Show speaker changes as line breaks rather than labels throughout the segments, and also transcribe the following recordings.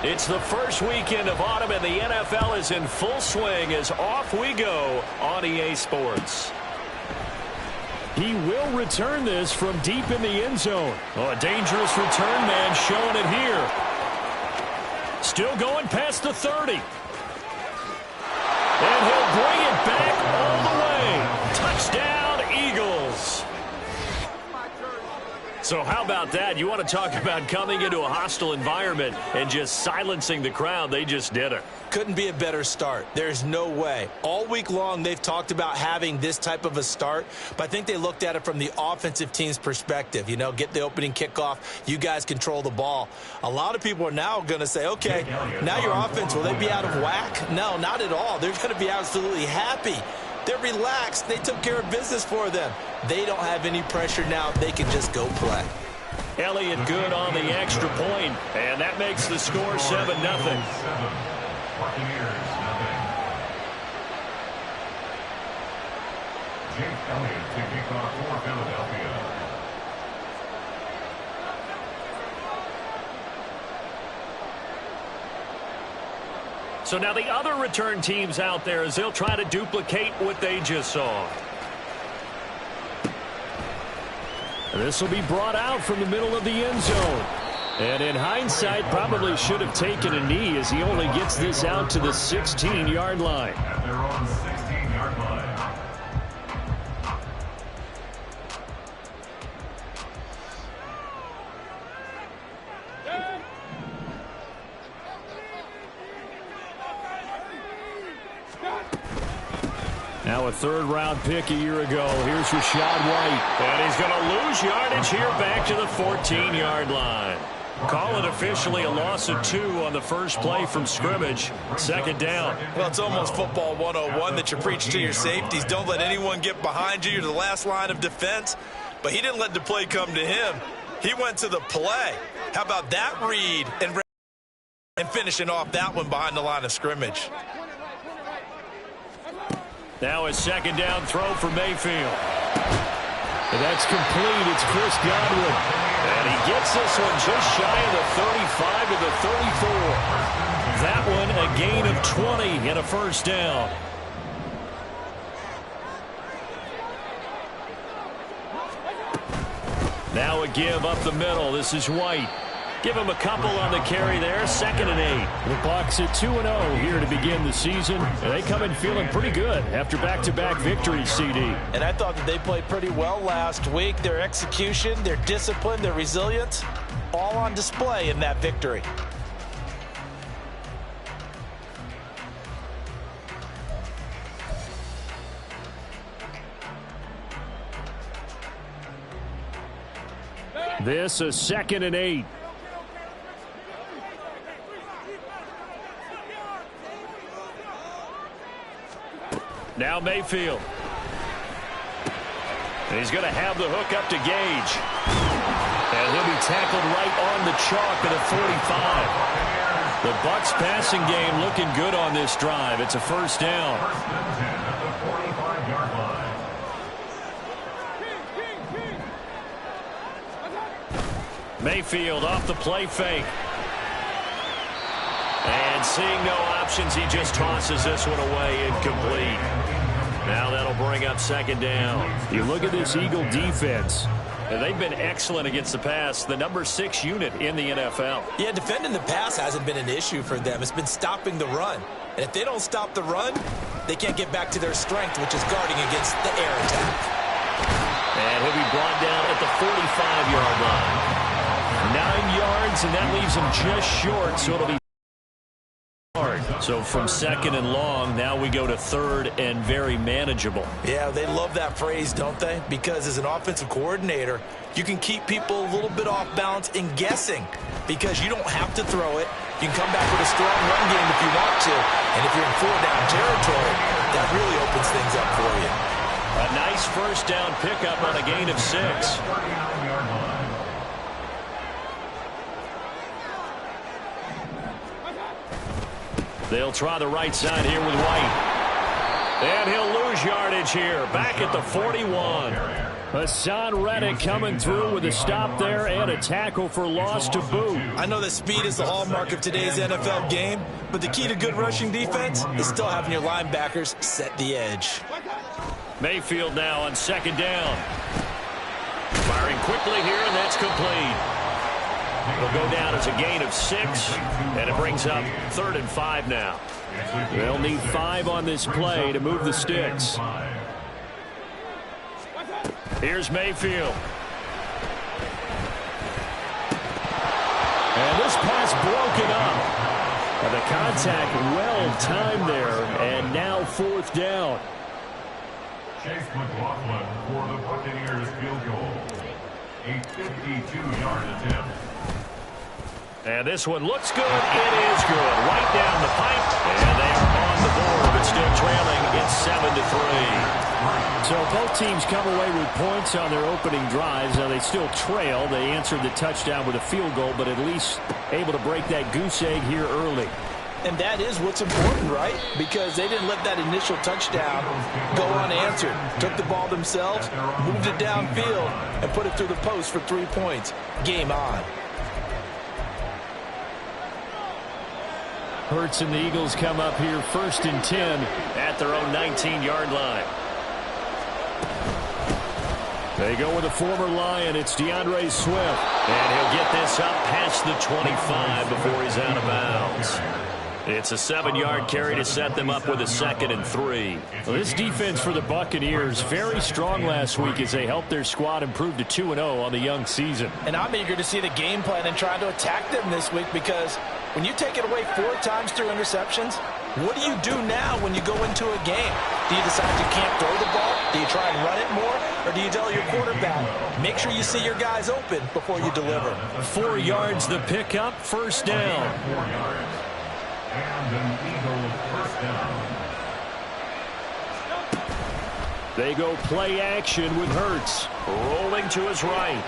It's the first weekend of autumn, and the NFL is in full swing as off we go on EA Sports.
He will return this from deep in the end zone. Oh, a dangerous return man showing it here. Still going past the 30. And he'll bring it back all the way. Touchdown, Eagles.
So how about that? You want to talk about coming into a hostile environment and just silencing the crowd. They just did it.
Couldn't be a better start. There's no way. All week long, they've talked about having this type of a start, but I think they looked at it from the offensive team's perspective. You know, get the opening kickoff. You guys control the ball. A lot of people are now going to say, okay, now your offense, will they be out of whack? No, not at all. They're going to be absolutely happy. They're relaxed. They took care of business for them. They don't have any pressure now. They can just go play.
Elliott good on the extra point, and that makes the score 7-0.
Jake Elliott to kick off for Philadelphia.
So now the other return teams out there as they'll try to duplicate what they just saw.
And this will be brought out from the middle of the end zone. And in hindsight, probably should have taken a knee as he only gets this out to the 16-yard line.
At their own 16-yard line.
Now a third-round pick a year ago. Here's Rashad White.
And he's going to lose yardage here back to the 14-yard line. Call it officially a loss of 2 on the first play from scrimmage. Second down.
Well, it's almost football 101 that you preach to your safeties. Don't let anyone get behind you. You're the last line of defense. But he didn't let the play come to him. He went to the play. How about that read and finishing off that one behind the line of scrimmage.
Now a second down throw for Mayfield.
And that's complete. It's Chris Godwin.
And he gets this one just shy of the 35 to the 34. That one a gain of 20 and a first down. Now a give up the middle. This is White. Give him a couple on the carry there. 2nd and 8.
The Bucs at 2-0 here to begin the season. And they come in feeling pretty good after back-to-back victories, CD.
And I thought that they played pretty well last week. Their execution, their discipline, their resilience, all on display in that victory.
This a 2nd and 8.
Now Mayfield. And he's going to have the hook up to Gage. And he'll be tackled right on the chalk at the 45. The Bucs passing game looking good on this drive. It's a first down. Mayfield off the play fake. And seeing no options, he just tosses this one away incomplete. Now that'll bring up 2nd down.
You look at this Eagle defense.
And they've been excellent against the pass, the number 6 unit in the NFL.
Yeah, defending the pass hasn't been an issue for them. It's been stopping the run. And if they don't stop the run, they can't get back to their strength, which is guarding against the air attack.
And he'll be brought down at the 45-yard line. 9 yards, and that leaves him just short, so it'll be hard. So from 2nd and long, now we go to 3rd and very manageable.
Yeah, they love that phrase, don't they? Because as an offensive coordinator, you can keep people a little bit off balance and guessing because you don't have to throw it. You can come back with a strong run game if you want to. And if you're in 4-down territory, that really opens things up for you.
A nice first down pickup on a gain of 6. They'll try the right side here with White. And he'll lose yardage here, back at the 41.
Hassan Reddick coming through with a stop there and a tackle for loss to boot.
I know that speed is the hallmark of today's NFL game, but the key to good rushing defense is still having your linebackers set the edge.
Mayfield now on second down. Firing quickly here, and that's complete. It'll go down as a gain of 6, and it brings up 3rd and 5 now. They'll need 5 on this play to move the sticks. Here's Mayfield. And this pass broken up. And the contact well timed there, and now 4th down.
Chase McLaughlin for the Buccaneers field goal. A 52-yard attempt.
And this one looks good. It is good. Right down the pipe. And they are on the board, but still trailing. It's 7-3. So both teams come away with points on their opening drives. Now they still trail. They answered the touchdown with a field goal, but at least able to break that goose egg here early.
And that is what's important, right? Because they didn't let that initial touchdown go unanswered. Took the ball themselves, moved it downfield, and put it through the post for 3 points. Game on.
Hurts and the Eagles come up here 1st and 10 at their own 19-yard line. They go with a former Lion. It's DeAndre Swift. And he'll get this up past the 25 before he's out of bounds. It's a 7-yard carry to set them up with a 2nd and 3. Well, this defense for the Buccaneers very strong last week as they helped their squad improve to 2-0 on the young season.
And I'm eager to see the game plan and try to attack them this week, because when you take it away 4 times through interceptions, what do you do now when you go into a game? Do you decide you can't throw the ball? Do you try and run it more? Or do you tell your quarterback, make sure you see your guys open before you deliver?
4 yards the pickup, 1st down.
4 yards. And an Eagles first down.
They go play action with Hurts. Rolling to his right.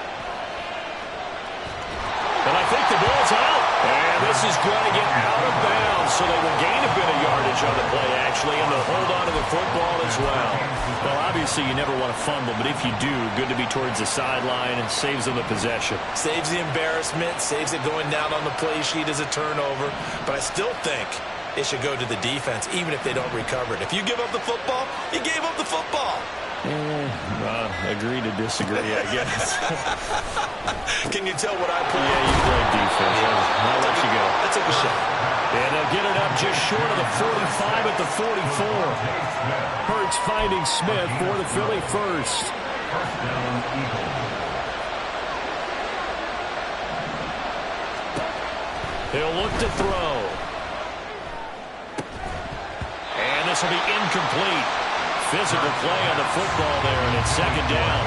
And I think the ball's out. And this is going to get out of bounds, so they will gain a bit of yardage on the play, actually, and they'll hold on to the football as well. Well, obviously, you never want to fumble, but if you do, good to be towards the sideline and saves them the possession.
Saves the embarrassment, saves it going down on the play sheet as a turnover. But I still think it should go to the defense, even if they don't recover it. If you give up the football, you gave up the football.
Agree to disagree, I guess.
Can you tell what I played?
Yeah, you played defense. I'll let you go.
I took a shot.
And they'll get it up just short of the 45 at the 44. Hurts finding Smith for the Philly first.
First down, Eagles.
He'll look to throw. And this will be incomplete. Physical play on the football there, and it's 2nd down.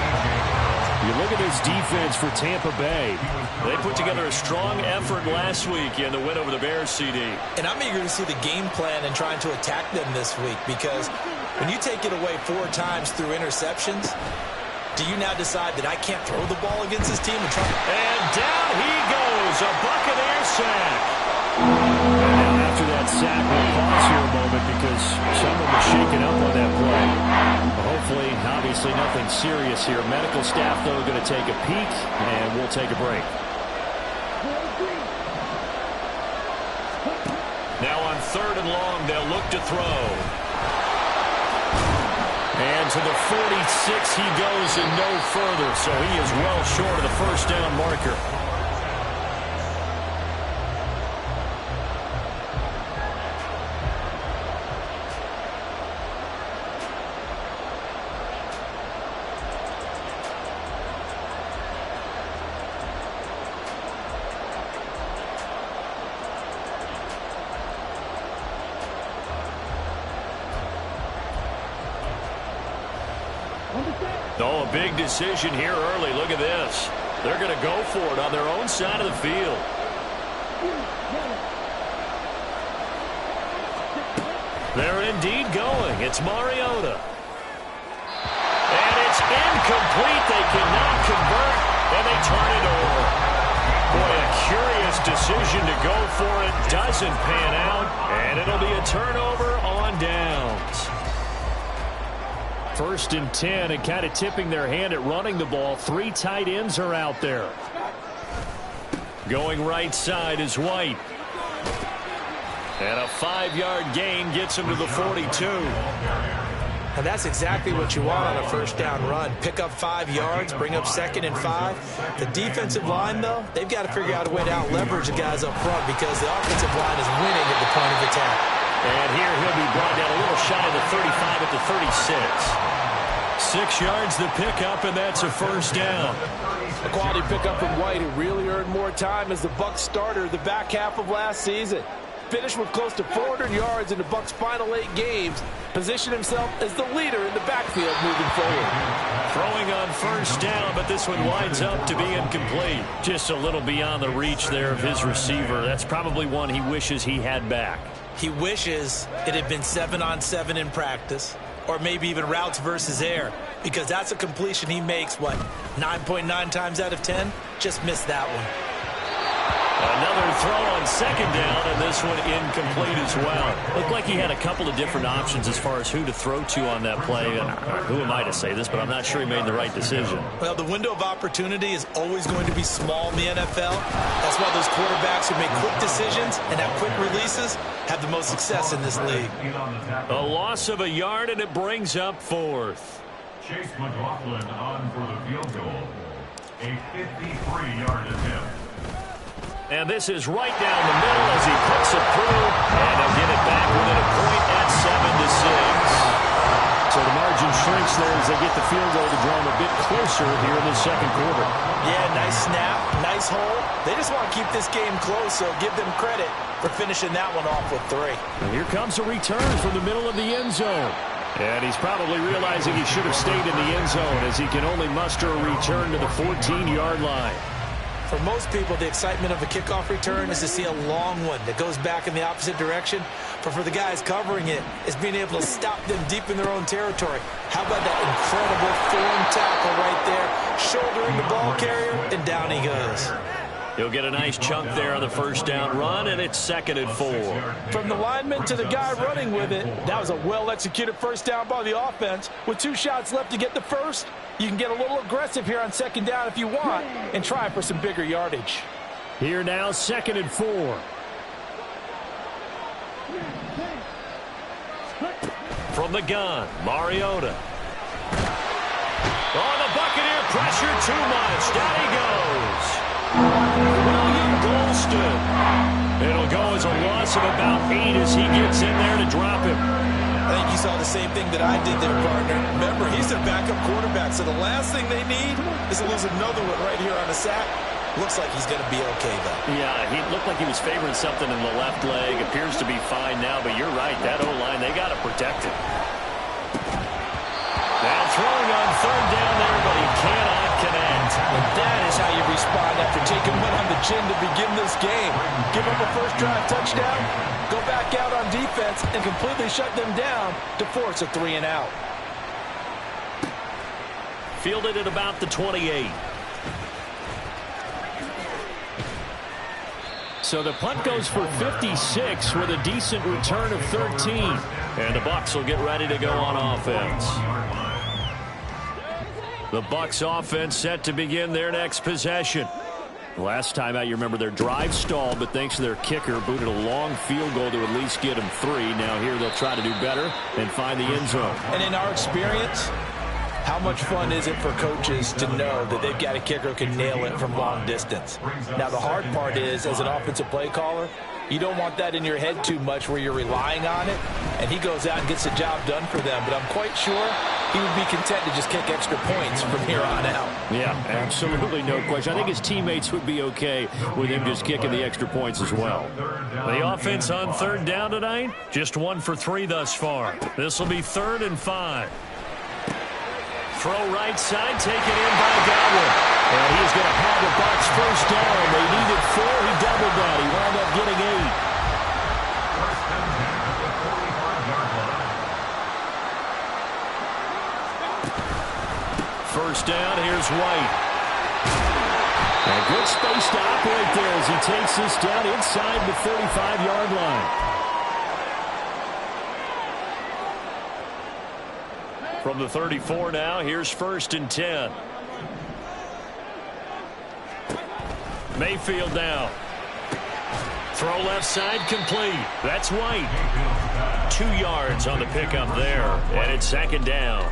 You look at this defense for Tampa Bay. They put together a strong effort last week in the win over the Bears, CD.
And I'm eager to see the game plan and trying to attack them this week, because when you take it away 4 times through interceptions, do you now decide that I can't throw the ball against this team?
And down he goes, a Buccaneer sack. And after that sack, we'll pause here a moment because someone was shaken up on that play. Hopefully, obviously nothing serious here. Medical staff, though, going to take a peek, and we'll take a break. Now on 3rd and long, they'll look to throw. And to the 46 he goes and no further, so he is well short of the 1st down marker. Oh, a big decision here early. Look at this. They're going to go for it on their own side of the field. They're indeed going. It's Mariota. And it's incomplete. They cannot convert, and they turn it over. Boy, a curious decision to go for it. Doesn't pan out, and it'll be a turnover on downs. 1st and 10, and kind of tipping their hand at running the ball. 3 tight ends are out there. Going right side is White. And a 5-yard gain gets him to the 42.
And that's exactly what you want on a first down run. Pick up 5 yards, bring up 2nd and 5. The defensive line, though, they've got to figure out a way to out-leverage the guys up front because the offensive line is winning at the point of attack.
And here he'll be brought down a little shy of the 35 at the 36. 6 yards the pickup, and that's a first down.
A quality pickup from White, who really earned more time as the Bucs starter the back half of last season. Finished with close to 400 yards in the Bucs' final 8 games. Positioned himself as the leader in the backfield moving forward.
Throwing on first down, but this one winds up to be incomplete. Just a little beyond the reach there of his receiver. That's probably one he wishes he had back.
He wishes it had been 7-on-7 in practice, or maybe even routes versus air, because that's a completion he makes, 9.9 times out of 10? Just missed that one.
Another throw on 2nd down, and this one incomplete as well. Looked like he had a couple of different options as far as who to throw to on that play. And who am I to say this, but I'm not sure he made the right decision.
Well, the window of opportunity is always going to be small in the NFL. That's why those quarterbacks who make quick decisions and have quick releases have the most success in this league.
A loss of a yard, and it brings up 4th.
Chase McLaughlin on for the field goal. A 53-yard attempt.
And this is right down the middle as he puts it through. And they'll get it back within a point at 7-6. So the margin shrinks there as they get the field goal to draw them a bit closer here in the 2nd quarter.
Yeah, nice snap, nice hole. They just want to keep this game close, so give them credit for finishing that one off with 3.
And here comes a return from the middle of the end zone. And he's probably realizing he should have stayed in the end zone as he can only muster a return to the 14-yard line.
For most people, the excitement of a kickoff return is to see a long one that goes back in the opposite direction. But for the guys covering it, it's being able to stop them deep in their own territory. How about that incredible form tackle right there, shouldering the ball carrier, and down he goes.
He'll get a nice chunk there on the first down run, and it's 2nd and 4.
From the lineman to the guy running with it, that was a well-executed first down by the offense. With 2 shots left to get the first, you can get a little aggressive here on 2nd down if you want and try for some bigger yardage.
Here now, 2nd and 4. From the gun, Mariota. Oh, the Buccaneer pressure too much. Down he goes. William Golston. It'll go as a loss of about 8 as he gets in there to drop him.
I think you saw the same thing that I did there, partner. Remember, he's their backup quarterback, so the last thing they need is to lose another one right here on the sack. Looks like he's going to be okay, though.
Yeah, he looked like he was favoring something in the left leg. Appears to be fine now, but you're right. That O-line, they got to protect him. Now throwing on 3rd down there, but he cannot connect.
And that is how you respond after taking one on the chin to begin this game. Give up a first drive touchdown, go back out on defense, and completely shut them down to force a 3-and-out.
Fielded at about the 28. So the punt goes for 56 with a decent return of 13. And the Bucs will get ready to go on offense. The Bucs offense set to begin their next possession. Last time out, you remember their drive stalled, but thanks to their kicker, booted a long field goal to at least get them 3. Now here they'll try to do better and find the end zone.
And in our experience, how much fun is it for coaches to know that they've got a kicker who can nail it from long distance? Now, the hard part is, as an offensive play caller, you don't want that in your head too much where you're relying on it, and he goes out and gets the job done for them. But I'm quite sure he would be content to just kick extra points from here on out.
Yeah, absolutely no question. I think his teammates would be okay with him just kicking the extra points as well. The offense on 3rd down tonight, just 1 for 3 thus far. This will be 3rd and 5. Throw right side, taken in by Godwin. And he's going to have the Bucs first down. They needed 4. He doubled that. He wound up getting 8. First down, here's White. A good space to operate there as he takes this down inside the 45-yard line. From the 34 now, here's 1st and 10. Mayfield now. Throw left side complete. That's White. 2 yards on the pickup there. And it's 2nd down.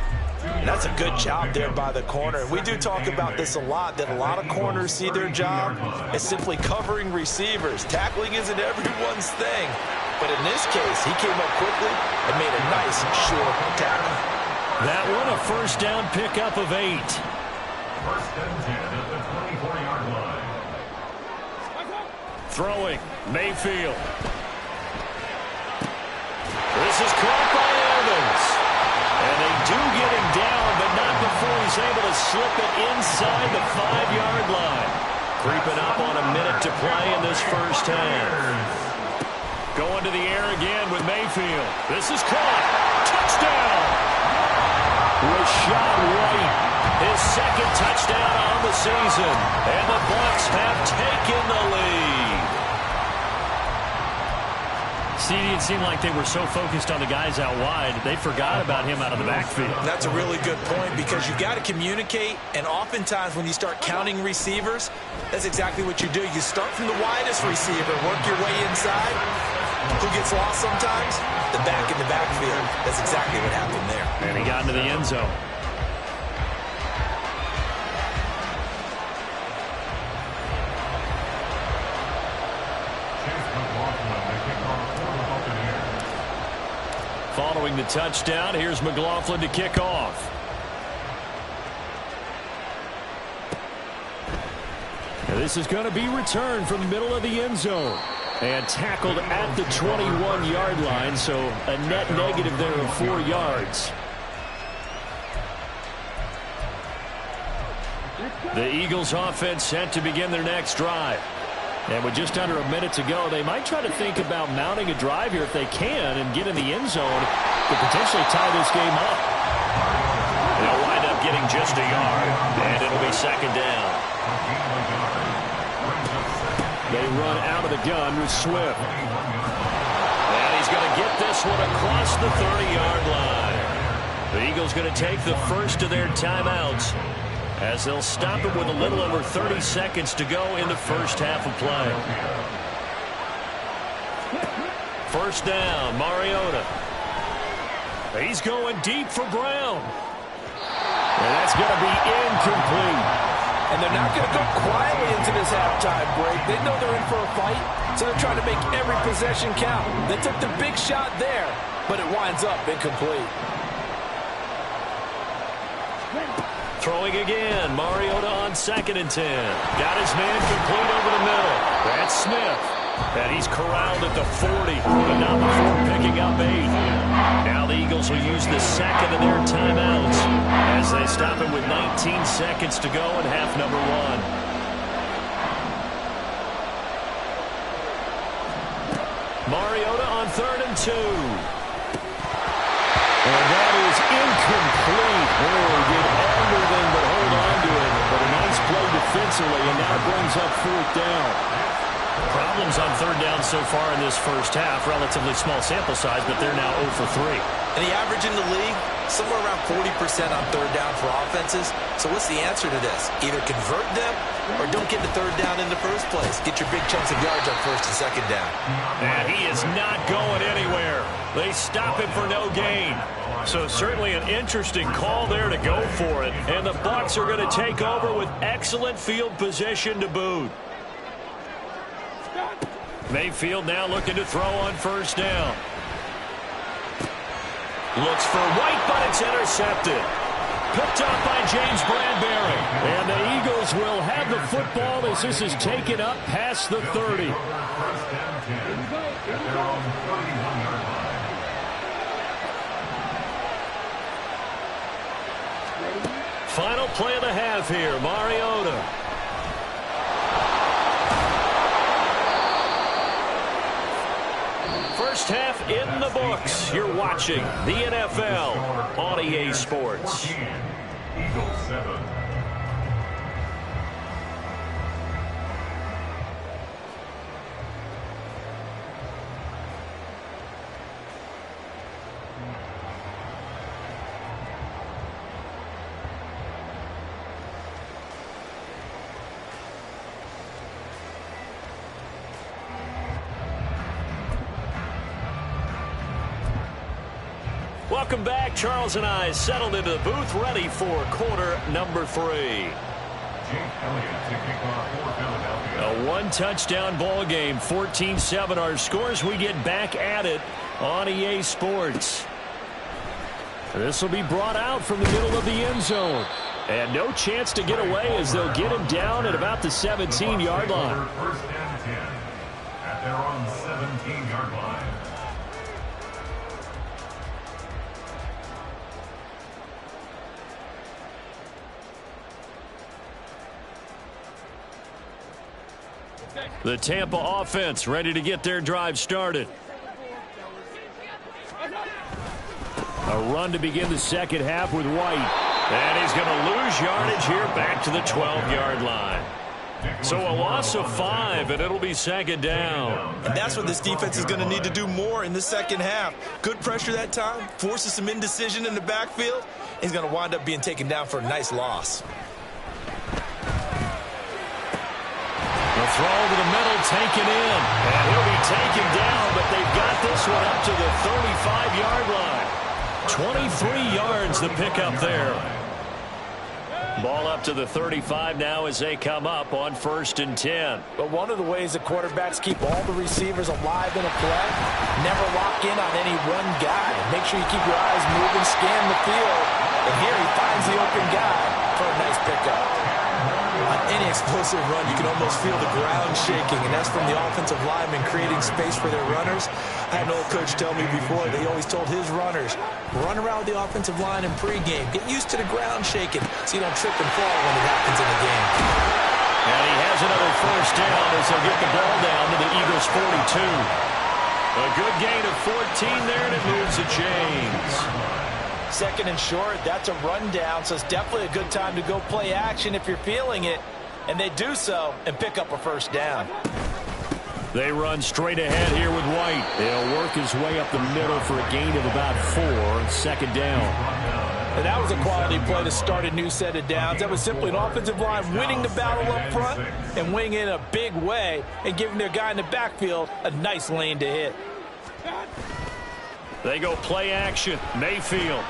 And that's a good job there by the corner. We do talk about this a lot, that a lot of corners see their job as simply covering receivers. Tackling isn't everyone's thing. But in this case, he came up quickly and made a nice, short tackle.
That one a 1st down pickup of 8.
1st and 10 at the 24-yard line.
Throwing, Mayfield. This is caught by Evans. And they do get him down, but not before he's able to slip it inside the 5-yard line. Creeping up on a minute to play in this 1st half. Going to the air again with Mayfield. This is caught. Touchdown! Rashad White, his 2nd touchdown on the season. And the Bucs have taken the lead.
It seemed like they were so focused on the guys out wide, they forgot about him out of the backfield.
That's a really good point because you got to communicate, and oftentimes when you start counting receivers, that's exactly what you do. You start from the widest receiver, work your way inside. Who gets lost sometimes? The back in the backfield. That's exactly what happened there.
And he got into the end zone.
Following the touchdown, here's McLaughlin to kick off. And this is going to be returned from the middle of the end zone. And tackled at the 21-yard line, so a net negative there of 4 yards. The Eagles offense set to begin their next drive. And with just under a minute to go, they might try to think about mounting a drive here if they can and get in the end zone to potentially tie this game up. They'll wind up getting just a yard, and it'll be 2nd down. They run out of the gun with Swift. And he's going to get this one across the 30-yard line. The Eagles going to take the first of their timeouts as they'll stop it with a little over 30 seconds to go in the 1st half of play. 1st down, Mariota. He's going deep for Brown. And that's going to be incomplete.
And they're not going to go quietly into this halftime break. They know they're in for a fight, so they're trying to make every possession count. They took the big shot there, but it winds up incomplete.
Throwing again, Mariota on 2nd and 10. Got his man complete over the middle. That's Smith. And he's corralled at the 40, but not before picking up 8. Now the Eagles will use the 2nd of their timeouts as they stop it with 19 seconds to go in half number 1. Mariota on 3rd and 2. And that is incomplete. Oh, did everything but hold on to it. But a nice play defensively, and now brings up 4th down.
Problems on 3rd down so far in this 1st half. Relatively small sample size, but they're now 0 for 3.
And the average in the league, somewhere around 40% on 3rd down for offenses. So what's the answer to this? Either convert them or don't get the 3rd down in the first place. Get your big chunks of yards on 1st and 2nd down.
And he is not going anywhere. They stop him for no gain. So certainly an interesting call there to go for it. And the Bucs are going to take over with excellent field position to boot. Mayfield now looking to throw on 1st down. Looks for White, but it's intercepted. Picked up by James Bradbury. And the Eagles will have the football as this is taken up past the 30. Final play of the half here, Mariota. First half in the books. You're watching the NFL on EA Sports.
Eagles 7.
Welcome back. Charles and I settled into the booth, ready for quarter number 3. A one-touchdown ball game, 14-7 our scores. We get back at it on EA Sports. This will be brought out from the middle of the end zone. And no chance to get away as they'll get him down at about the 17-yard line.
First and 10 at their own 17-yard line.
The Tampa offense ready to get their drive started. A run to begin the second half with White. And he's going to lose yardage here back to the 12-yard line. So a loss of 5, and it'll be second down.
And that's what this defense is going to need to do more in the second half. Good pressure that time, forces some indecision in the backfield. He's going to wind up being taken down for a nice loss.
The throw to the middle, taken in. And he'll be taken down, but they've got this one up to the 35-yard line. 23 yards the pickup there. Ball up to the 35 now as they come up on 1st and 10.
But one of the ways the quarterbacks keep all the receivers alive in a play, never lock in on any one guy. Make sure you keep your eyes moving, scan the field. And here he finds the open guy for a nice pickup.
On any explosive run, you can almost feel the ground shaking, and that's from the offensive linemen creating space for their runners. I had an old coach tell me before, they always told his runners, run around with the offensive line in pregame. Get used to the ground shaking so you don't trip and fall when it happens in the game.
And he has another first down as they'll get the ball down to the Eagles' 42. A good gain of 14 there, and it moves the chains.
Second and short, that's a rundown, so it's definitely a good time to go play action if you're feeling it. And they do so and pick up a first down.
They run straight ahead here with White. They'll work his way up the middle for a gain of about 4, second down.
And that was a quality play to start a new set of downs. That was simply an offensive line winning the battle up front and winning in a big way and giving their guy in the backfield a nice lane to hit.
They go play action. Mayfield.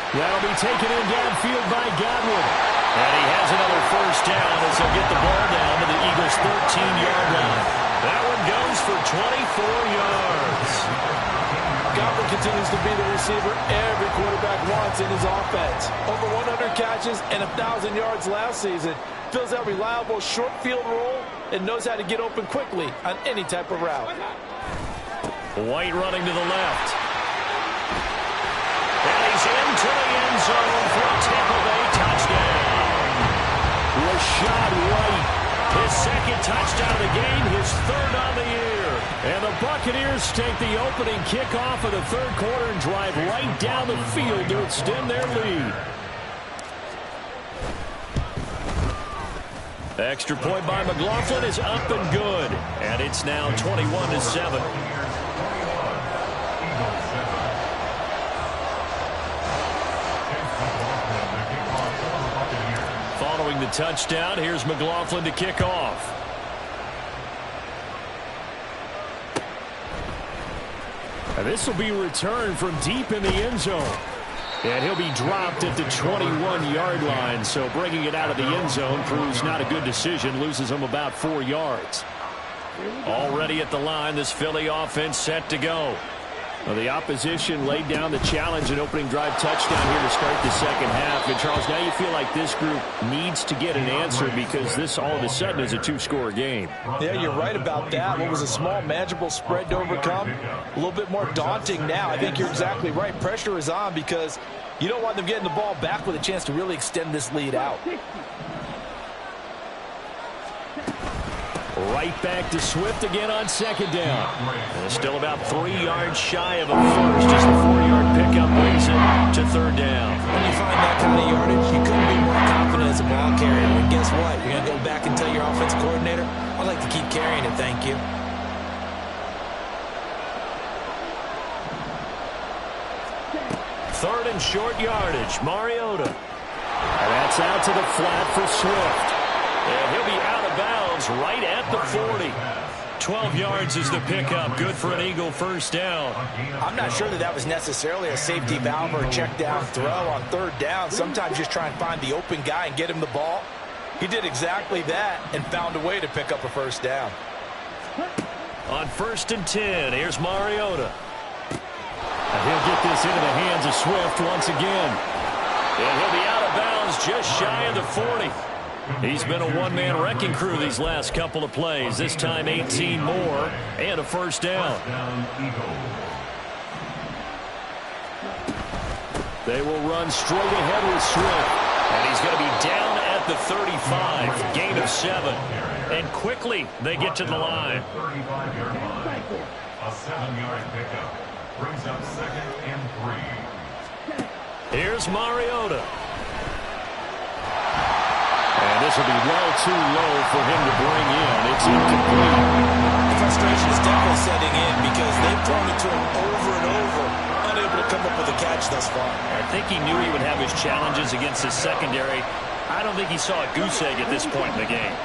That'll be taken in downfield by Godwin. And he has another first down as they'll get the ball down to the Eagles' 13-yard line. That one goes for 24 yards.
Godwin continues to be the receiver every quarterback wants in his offense. Over 100 catches and 1,000 yards last season. Fills that reliable short field role and knows how to get open quickly on any type of route.
White running to the left. And he's into the end zone for a Tampa Bay touchdown. Rashad White, his second touchdown of the game, his third on the year. And the Buccaneers take the opening kickoff of the third quarter and drive right down the field to extend their lead. Extra point by McLaughlin is up and good. And it's now 21-7. Following the touchdown, here's McLaughlin to kick off. And this will be returned from deep in the end zone. And he'll be dropped at the 21-yard line. So bringing it out of the end zone proves not a good decision. Loses him about 4 yards. Already at the line, this Philly offense set to go. Well, the opposition laid down the challenge, an opening drive touchdown here to start the second half. And, Charles, now you feel like this group needs to get an answer because this all of a sudden is a 2-score game.
Yeah, you're right about that. What was a small, manageable spread to overcome, a little bit more daunting now. I think you're exactly right. Pressure is on because you don't want them getting the ball back with a chance to really extend this lead out.
Right back to Swift again on second down. And still about 3 yards shy of a first. Just a 4-yard pickup brings it to third down.
When you find that kind of yardage, you couldn't be more confident as a ball carrier. And guess what? You're going to go back and tell your offensive coordinator, I'd like to keep carrying it, thank you.
Third and short yardage, Mariota. And that's out to the flat for Swift. And he'll be out of bounds right at the 40.
12 yards is the pickup. Good for an Eagle first down.
I'm not sure that was necessarily a safety valve or a check down throw on third down. Sometimes just try and find the open guy and get him the ball. He did exactly that and found a way to pick up a first down.
On 1st and 10, here's Mariota. And he'll get this into the hands of Swift once again. And he'll be out of bounds just shy of the 40. He's been a one-man wrecking crew these last couple of plays. This time 18 more and a first down. They will run straight ahead with Swift. And he's going to be down at the 35. Gain of 7. And quickly they get to the line.
35-yard line. A 7-yard pickup. Brings up 2nd and 3.
Here's Mariota. And this will be well too low for him to bring in. It's incomplete.
The frustration is definitely setting in because they've thrown it to him over and over, unable to come up with a catch thus far.
I think he knew he would have his challenges against his secondary. I don't think he saw a goose egg at this point in the game.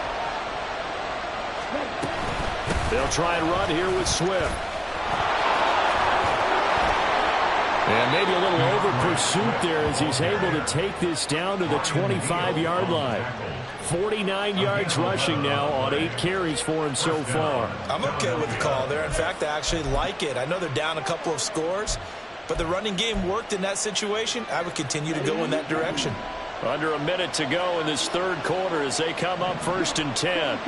They'll try and run here with Swift. And maybe a little over pursuit there as he's able to take this down to the 25-yard line. 49 yards rushing now on 8 carries for him so far.
I'm okay with the call there. In fact, I actually like it. I know they're down a couple of scores, but the running game worked in that situation. I would continue to go in that direction.
Under a minute to go in this third quarter as they come up 1st and 10.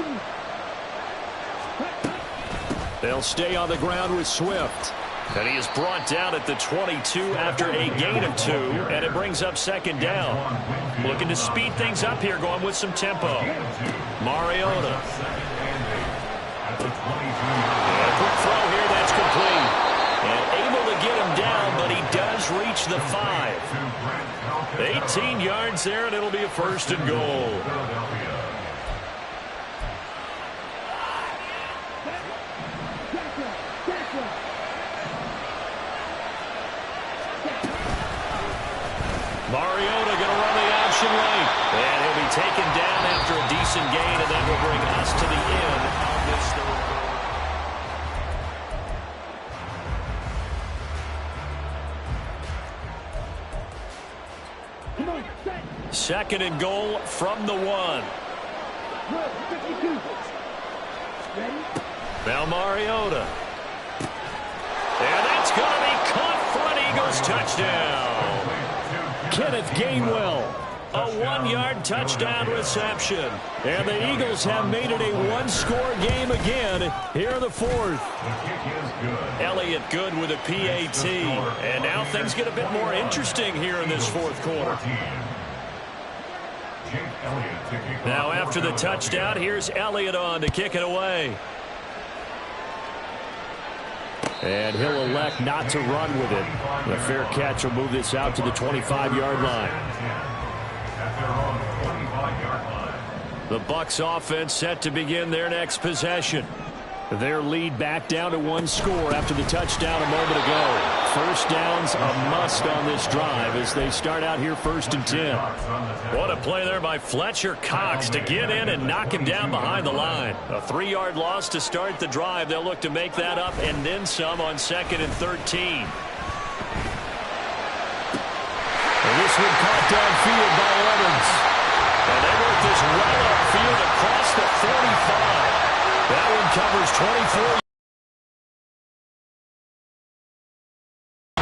They'll stay on the ground with Swift. And he is brought down at the 22 after a gain of 2, and it brings up 2nd down. Looking to speed things up here, going with some tempo. Mariota. And a quick throw here, that's complete. And able to get him down, but he does reach the 5. 18 yards there, and it'll be a 1st and goal. Mariota going to run the option right. And he'll be taken down after a decent gain, and that will bring us to the end of this third. 2nd and goal from the 1. Now Mariota. And that's going to be caught for an Eagles touchdown. Kenneth Gainwell, a 1-yard touchdown reception. And the Eagles have made it a 1-score game again here in the 4th. Elliott good with a PAT. And now things get a bit more interesting here in this 4th quarter. Now after the touchdown, here's Elliott on to kick it away. And he'll elect not to run with it. The fair catch will move this out to the 25-yard line. The Bucs offense set to begin their next possession. Their lead back down to 1 score after the touchdown a moment ago. First down's a must on this drive as they start out here 1st and 10. What a play there by Fletcher Cox to get in and knock him down behind the line. A 3-yard loss to start the drive. They'll look to make that up and then some on 2nd and 13. And this one caught downfield by Evans. And they work this well upfield across the 45. That one covers 24.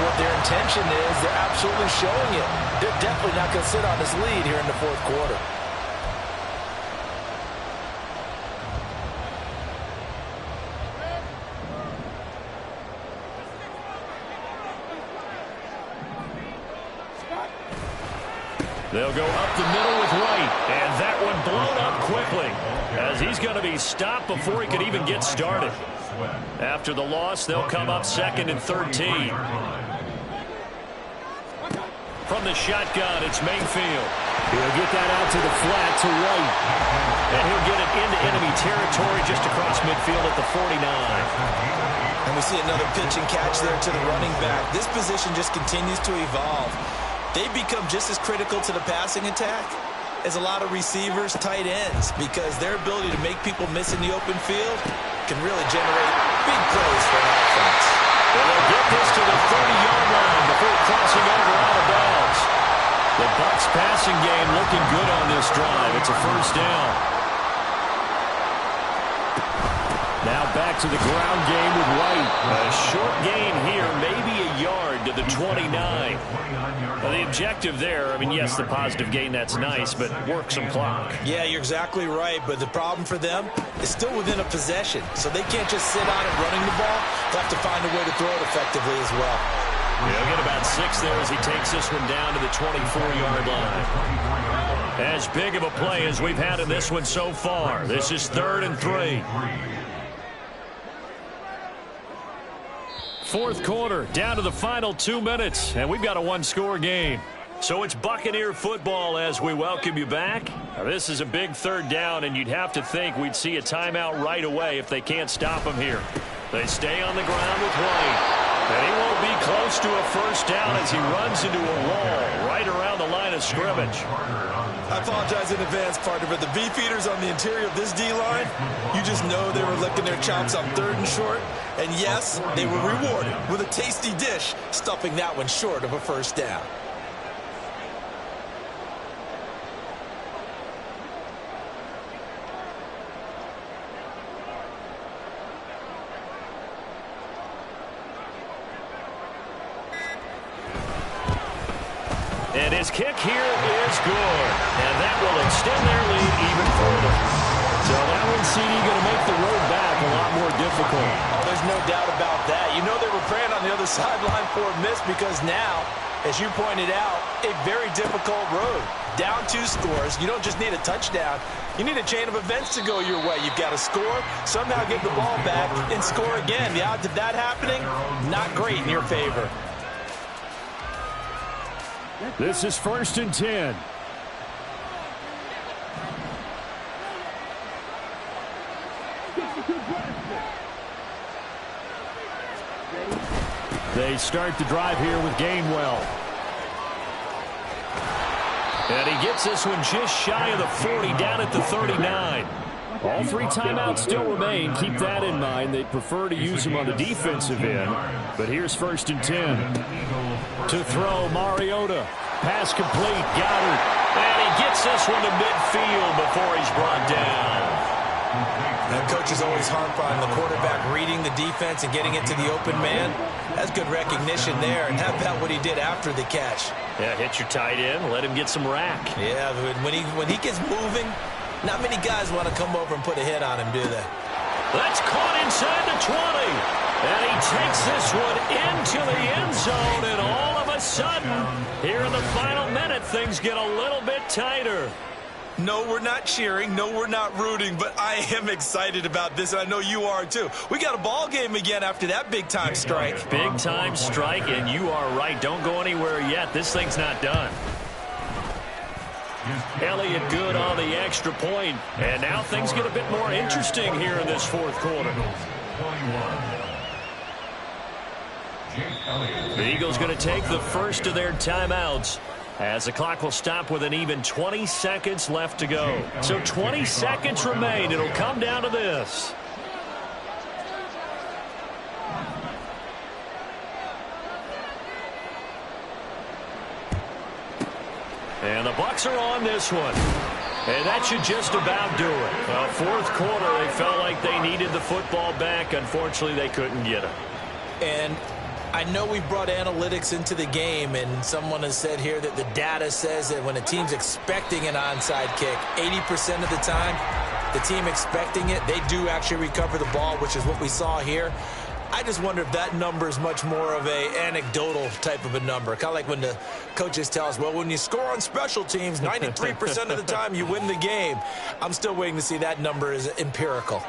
What their intention is, they're absolutely showing it. They're definitely not going to sit on this lead here in the 4th quarter.
They'll go up the middle with Wright, and that one blown up quickly as he's going to be stopped before he could even get started. After the loss, they'll come up 2nd and 13. From the shotgun, it's Mayfield. He'll get that out to the flat to Wright. And he'll get it into enemy territory just across midfield at the 49.
And we see another pitch and catch there to the running back. This position just continues to evolve. They've become just as critical to the passing attack as a lot of receivers, tight ends, because their ability to make people miss in the open field can really generate big plays for an offense.
And they'll get this to the 30-yard line before crossing over out of bounds. The Bucs passing game looking good on this drive. It's a first down. Now back to the ground game with White. A short gain here, maybe a yard to the 29. Well, the objective there, I mean, yes, the positive gain, that's nice, but work some clock.
Yeah, you're exactly right, but the problem for them is still within a possession, so they can't just sit on it running the ball. They'll have to find a way to throw it effectively as well.
He'll get about 6 there as he takes this one down to the 24-yard line. As big of a play as we've had in this one so far. This is 3rd and 3. Fourth quarter, down to the final 2 minutes, and we've got a one-score game. So it's Buccaneer football as we welcome you back. Now, this is a big 3rd down, and you'd have to think we'd see a timeout right away if they can't stop him here. They stay on the ground with White. And he won't be close to a first down as he runs into a wall right around the line of scrimmage.
I apologize in advance, partner, but the beefeaters on the interior of this D-line, you just know they were licking their chops on 3rd and short. And yes, they were rewarded with a tasty dish, stuffing that one short of a first down.
And his kick here is good. And that will extend their lead even further. So that one, CD, going to make the road back a lot more difficult.
Oh, there's no doubt about that. You know they were praying on the other sideline for a miss because now, as you pointed out, a very difficult road. Down 2 scores. You don't just need a touchdown. You need a chain of events to go your way. You've got to score, somehow get the ball back, and score again. The odds of that happening, not great in your favor.
This is 1st and 10. They start the drive here with Gainwell. And he gets this one just shy of the 40, down at the 39. All 3 timeouts still remain. Keep that in mind. They prefer to use them on the defensive end. But here's 1st and 10. To throw, Mariota. Pass complete. Goddard. And he gets this one to midfield before he's brought down.
That coach is always harp on the quarterback reading the defense and getting it to the open man. That's good recognition there. And how about what he did after the catch?
Yeah, hit your tight end. Let him get some rack.
Yeah, when he gets moving, not many guys want to come over and put a hit on him, do they?
That's caught inside the 20. And he takes this one into the end zone. And all of a sudden, here in the final minute, things get a little bit tighter.
No, we're not cheering. No, we're not rooting. But I am excited about this, and I know you are too. We got a ball game again after that big-time strike.
Big-time strike, and you are right. Don't go anywhere yet. This thing's not done. Elliott good on the extra point. And now things get a bit more interesting here in this 4th quarter. The Eagles going to take the first of their timeouts as the clock will stop with an even 20 seconds left to go. So 20 seconds remain. It'll come down to this. And the Bucs are on this one. And that should just about do it. 4th quarter, they felt like they needed the football back. Unfortunately, they couldn't get it.
And I know we've brought analytics into the game, and someone has said here that the data says that when a team's expecting an onside kick, 80% of the time, the team expecting it, they do actually recover the ball, which is what we saw here. I just wonder if that number is much more of a anecdotal type of a number. Kind of like when the coaches tell us, well, when you score on special teams, 93% of the time you win the game. I'm still waiting to see that number is empirical.